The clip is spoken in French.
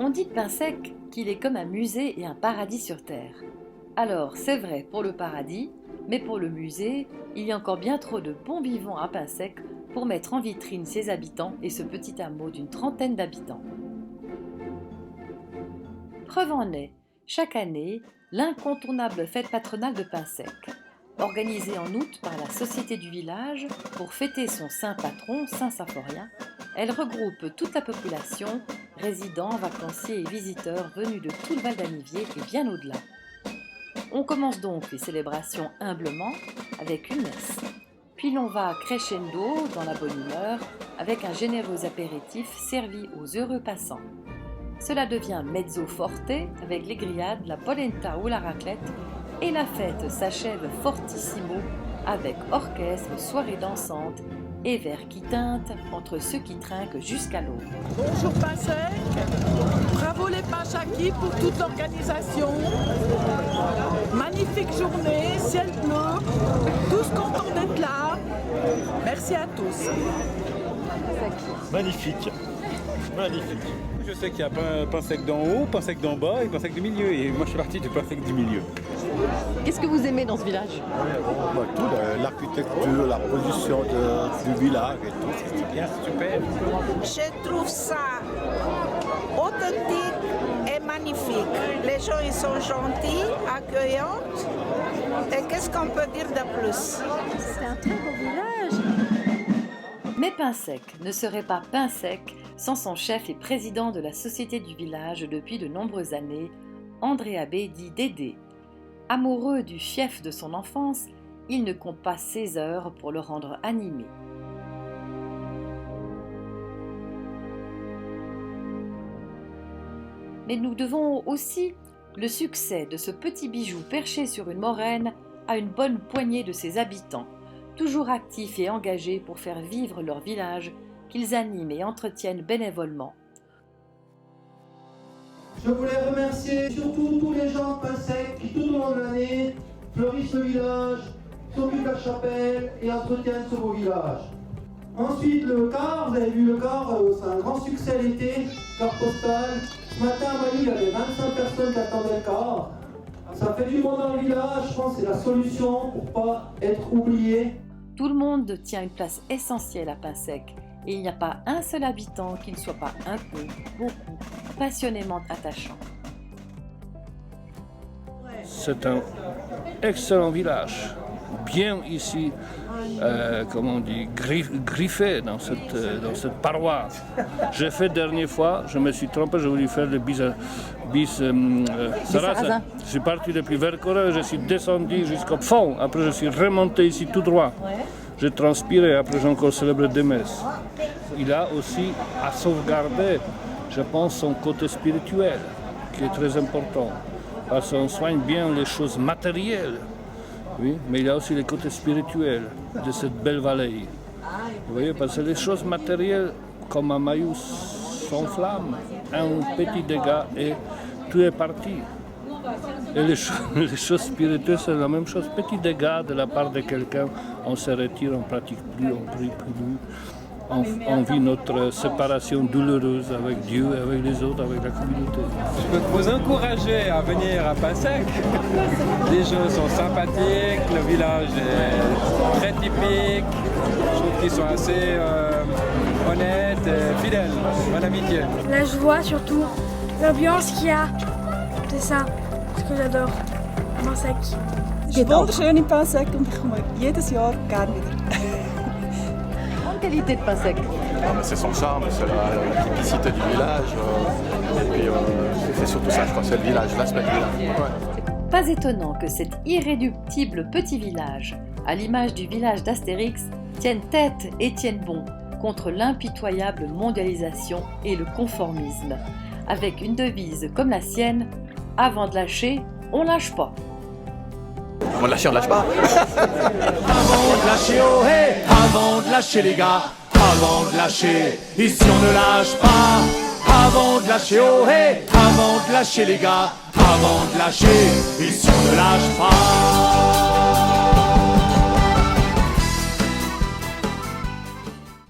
On dit de Pinsec qu'il est comme un musée et un paradis sur terre. Alors, c'est vrai pour le paradis, mais pour le musée, il y a encore bien trop de bons vivants à Pinsec pour mettre en vitrine ses habitants et ce petit hameau d'une 30aine d'habitants. Preuve en est, chaque année, l'incontournable fête patronale de Pinsec, organisée en août par la Société du village pour fêter son saint patron, Saint Symphorien. Elle regroupe toute la population, résidents, vacanciers et visiteurs venus de tout le Val d'Aniviers et bien au-delà. On commence donc les célébrations humblement avec une messe. Puis l'on va crescendo dans la bonne humeur avec un généreux apéritif servi aux heureux passants. Cela devient mezzo forte avec les grillades, la polenta ou la raclette et la fête s'achève fortissimo avec orchestre, soirée dansante et verres qui teintent entre ceux qui trinquent jusqu'à l'aube. Bonjour Pinsec, bravo les Pinchakis pour toute l'organisation. Magnifique journée, ciel bleu, tous contents d'être là. Merci à tous. Magnifique. Magnifique. Je sais qu'il y a Pinsec d'en haut, Pinsec d'en bas et Pinsec du milieu. Et moi je suis parti du Pinsec du milieu. Qu'est-ce que vous aimez dans ce village? Tout, l'architecture, la position du village et tout, c'est bien, super. Je trouve ça authentique et magnifique. Les gens ils sont gentils, accueillants. Et qu'est-ce qu'on peut dire de plus? C'est un très beau village. Mais Pinsec ne serait pas Pinsec sans son chef et président de la société du village depuis de nombreuses années, André Abbé dit Dédé. Amoureux du fief de son enfance, il ne compte pas ses heures pour le rendre animé. Mais nous devons aussi le succès de ce petit bijou perché sur une moraine à une bonne poignée de ses habitants, toujours actifs et engagés pour faire vivre leur village qu'ils animent et entretiennent bénévolement. Je voulais remercier surtout tous les gens de Pinsec qui tout au long de l'année fleurissent le village, s'occupent de la chapelle et entretiennent ce beau village. Ensuite le car, vous avez vu le car, c'est un grand succès l'été, car postal. Ce matin à Manu, il y avait 25 personnes qui attendaient le car. Ça fait du monde dans le village, je pense que c'est la solution pour ne pas être oublié. Tout le monde tient une place essentielle à Pinsec et il n'y a pas un seul habitant qui ne soit pas un peu, beaucoup, passionnément attachant. C'est un excellent village, bien ici, comment on dit, griffé dans cette paroisse. J'ai fait dernière fois, je me suis trompé, j'ai voulu faire le bis Sarrazin. Je suis parti depuis Vercors, je suis descendu jusqu'au fond, après je suis remonté ici tout droit. J'ai transpiré, après j'ai encore célébré des messes. Il a aussi à sauvegarder, je pense, son côté spirituel, qui est très important. Parce qu'on soigne bien les choses matérielles, oui, mais il y a aussi le côté spirituel de cette belle vallée. Vous voyez, parce que les choses matérielles, comme à Maïus, s'enflamment, un petit dégât et tout est parti. Et les choses spirituelles, c'est la même chose. Petit dégât de la part de quelqu'un, on se retire, on ne pratique plus, on ne prie plus. On vit notre séparation douloureuse avec Dieu, avec les autres, avec la communauté. Je peux vous encourager à venir à Pinsec. Les gens sont sympathiques, le village est très typique. Je trouve qu'ils sont assez honnêtes et fidèles, en amitié. La joie surtout, l'ambiance qu'il y a, c'est ça, ce que j'adore, Pinsec. Es ist wunderschön in Pinsec und ich komme jedes Jahr gerne wieder. Qualité de Pinsec? C'est son charme, c'est la typicité du village. Et puis c'est surtout ça, je crois, c'est le village, l'aspect du village. Ouais. Pas étonnant que cet irréductible petit village, à l'image du village d'Astérix, tienne tête et tienne bon contre l'impitoyable mondialisation et le conformisme, avec une devise comme la sienne, avant de lâcher, on lâche pas. Avant de lâcher, on lâche pas. Avant de lâcher, oh hey, avant de lâcher les gars, avant de lâcher, ici on ne lâche pas. Avant de lâcher, oh hey, avant de lâcher les gars, avant de lâcher, ici on ne lâche pas.